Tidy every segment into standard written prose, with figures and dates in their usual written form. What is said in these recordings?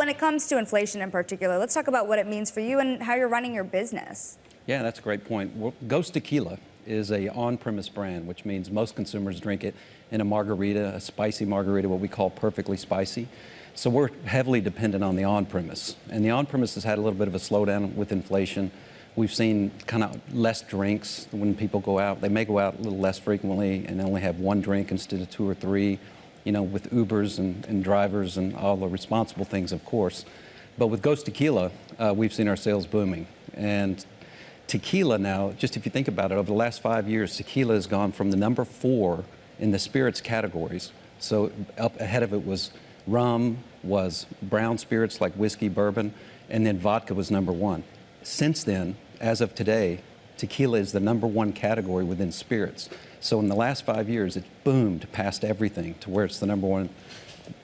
when it comes to inflation in particular, let's talk about what it means for you and how you're running your business. Yeah, that's a great point. Well, Ghost Tequila is a on-premise brand, which means most consumers drink it in a margarita, a spicy margarita, what we call perfectly spicy. So we're heavily dependent on the on-premise. And the on-premise has had a little bit of a slowdown with inflation. We've seen kind of less drinks when people go out. They may go out a little less frequently and only have one drink instead of two or three, you know, with Ubers and drivers and all the responsible things, of course. But with Ghost Tequila, we've seen our sales booming. And tequila now, just if you think about it, over the last 5 years, tequila has gone from the number 4 in the spirits categories. So up ahead of it was rum, was brown spirits like whiskey, bourbon, and then vodka was number 1. Since then, as of today, tequila is the number 1 category within spirits. So in the last 5 years, it's boomed past everything to where it's the number 1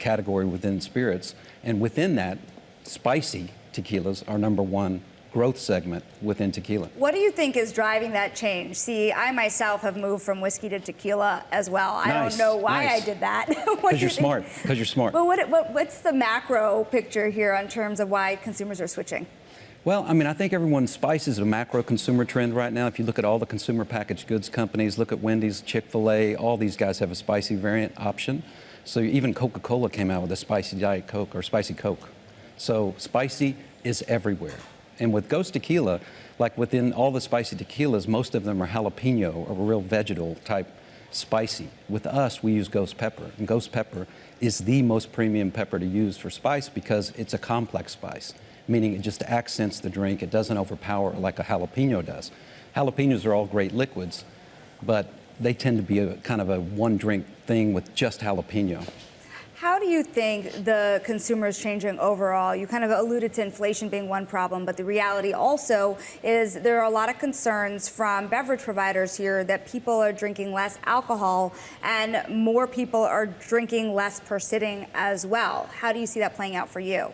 category within spirits. And within that, spicy tequilas are number 1 growth segment within tequila. What do you think is driving that change? See, I myself have moved from whiskey to tequila as well. I don't know why I did that. Because you're smart. Because you're smart. But what's the macro picture here in terms of why consumers are switching? Well, I mean, I think spice is a macro consumer trend right now. If you look at all the consumer packaged goods companies, look at Wendy's, Chick-fil-A, all these guys have a spicy variant option. So even Coca-Cola came out with a spicy Diet Coke or spicy Coke. So spicy is everywhere. And with Ghost Tequila, like within all the spicy tequilas, most of them are jalapeno or real vegetal type spicy. With us, we use ghost pepper. And ghost pepper is the most premium pepper to use for spice because it's a complex spice, meaning it just accents the drink. It doesn't overpower like a jalapeno does. Jalapenos are all great liquids, but they tend to be a kind of a one drink thing with just jalapeno. How do you think the consumer is changing overall? You kind of alluded to inflation being one problem, but the reality also is there are a lot of concerns from beverage providers here that people are drinking less alcohol and more people are drinking less per sitting as well. How do you see that playing out for you?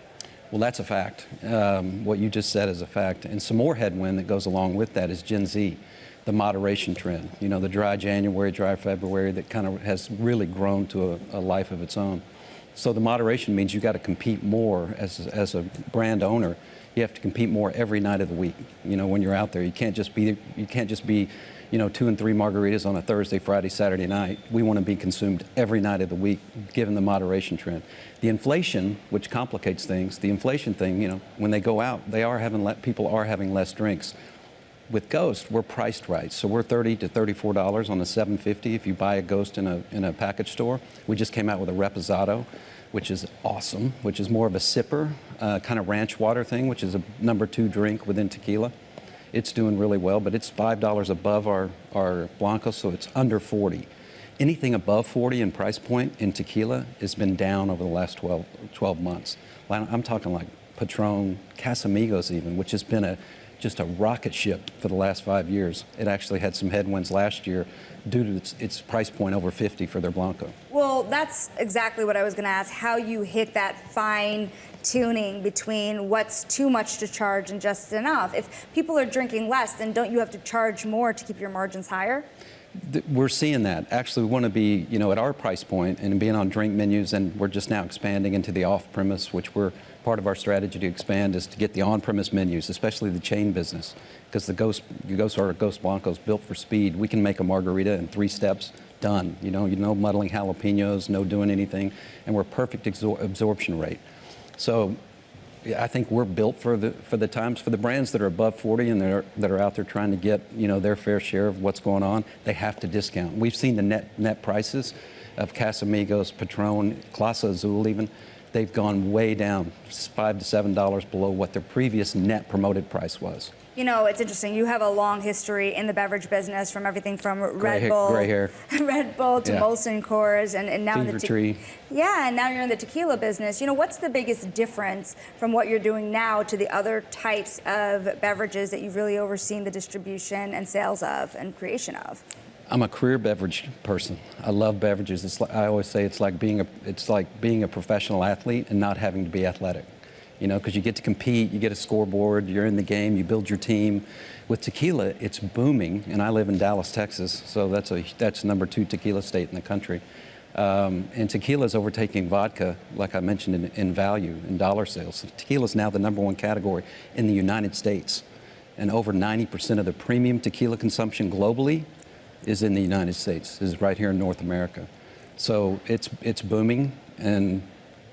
Well, that's a fact. What you just said is a fact. And some more headwind that goes along with that is Gen Z, the moderation trend. You know, the dry January, dry February that kind of has really grown to a life of its own. So the moderation means you got to compete more as a brand owner. You have to compete more every night of the week. You know, when you're out there, you can't just be, you know, 2 and 3 margaritas on a Thursday, Friday, Saturday night. We want to be consumed every night of the week, given the moderation trend. The inflation, which complicates things, the inflation thing, you know, when they go out, people are having less drinks. With Ghost, we're priced right. So we're $30 to $34 on the $7.50 if you buy a Ghost in a package store. We just came out with a Reposado, which is awesome, which is more of a sipper, kind of ranch water thing, which is a number 2 drink within tequila. It's doing really well, but it's $5 above our Blanco, so it's under 40. Anything above 40 in price point in tequila has been down over the last 12 months. I'm talking like Patron, Casamigos even, which has been just a rocket ship for the last 5 years. It actually had some headwinds last year due to its price point over 50 for their Blanco. Well, that's exactly what I was going to ask, how you hit that fine tuning between what's too much to charge and just enough. If people are drinking less, then don't you have to charge more to keep your margins higher? We're seeing that. Actually, we want to be, you know, at our price point and being on drink menus, and we're just now expanding into the off-premise, which part of our strategy to expand is to get the on-premise menus, especially the chain business, because the Ghost Blanco is built for speed. We can make a margarita in 3 steps, done. You know, muddling jalapenos, no doing anything, and we're perfect absorption rate. So I think we're built for the times. For the brands that are above 40 and that are out there trying to get, you know, their fair share of what's going on, they have to discount. We've seen the net prices of Casamigos, Patron, Clase Azul even. They've gone way down, $5 to $7 below what their previous net promoted price was. You know, it's interesting. You have a long history in the beverage business, from everything from Red Bull to Molson Coors, and now and now you're in the tequila business. You know, what's the biggest difference from what you're doing now to the other types of beverages that you've really overseen the distribution and sales of and creation of? I'm a career beverage person. I love beverages. I always say it's like being a professional athlete and not having to be athletic. You know, because you get to compete, you get a scoreboard, you're in the game, you build your team. With tequila, it's booming, and I live in Dallas, Texas, so that's number 2 tequila state in the country. And tequila is overtaking vodka, like I mentioned, in value, in dollar sales. Tequila is now the #1 category in the United States. And over 90% of the premium tequila consumption globally is in the United States, is right here in North America. So it's booming, and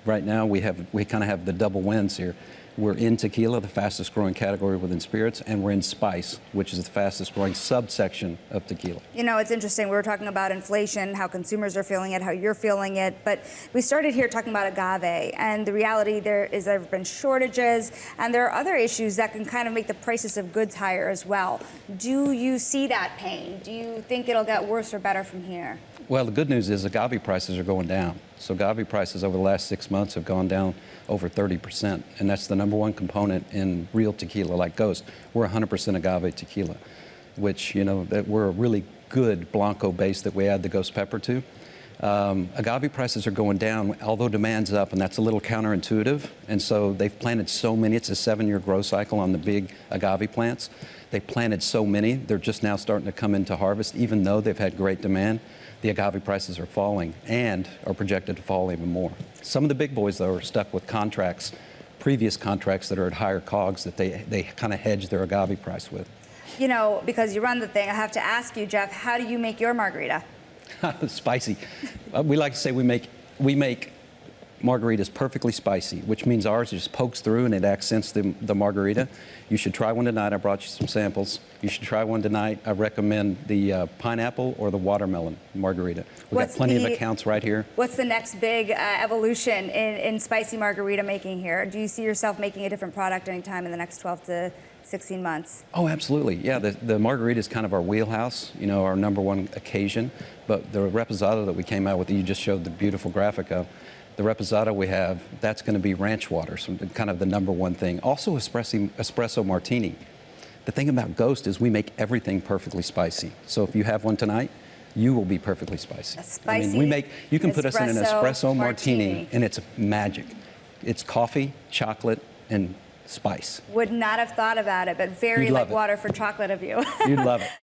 right now we kind of have the double wins here. We're in tequila, the fastest growing category within spirits, and we're in spice, which is the fastest growing subsection of tequila. You know, it's interesting. We were talking about inflation, how consumers are feeling it, how you're feeling it, but we started here talking about agave, and the reality there have been shortages, and there are other issues that can kind of make the prices of goods higher as well. Do you see that pain? Do you think it'll get worse or better from here? Well, the good news is agave prices are going down. So agave prices over the last 6 months have gone down over 30%, and that's the #1 component in real tequila like Ghost. We're 100% agave tequila, which, you know, that we're a really good Blanco base that we add the Ghost pepper to. Agave prices are going down, although demand's up, and that's a little counterintuitive. And so they've planted so many. It's a 7-year growth cycle on the big agave plants. They planted so many, they're just now starting to come into harvest. Even though they've had great demand, the agave prices are falling and are projected to fall even more. Some of the big boys, though, are stuck with contracts, previous contracts that are at higher COGS that they kind of hedge their agave price with. You know, because you run the thing, I have to ask you, Jeff, how do you make your margarita? Spicy. We like to say we make margaritas perfectly spicy, which means ours just pokes through and it accents the margarita. You should try one tonight. I brought you some samples. You should try one tonight. I recommend the pineapple or the watermelon margarita. We've got plenty of accounts right here. What's the next big evolution in spicy margarita making here? Do you see yourself making a different product anytime in the next 12 to 16 months? Oh, absolutely. Yeah, the margarita is kind of our wheelhouse, you know, our #1 occasion. But the reposado that we came out with, that you just showed the beautiful graphic of, the reposado we have, that's going to be ranch water, so kind of the #1 thing. Also espresso martini. The thing about Ghost is we make everything perfectly spicy. So if you have one tonight, you will be perfectly spicy. Spicy. I mean, you can put us in an espresso martini and it's magic. It's coffee, chocolate, and spice. Would not have thought about it, but very like water for chocolate of you. You'd love it.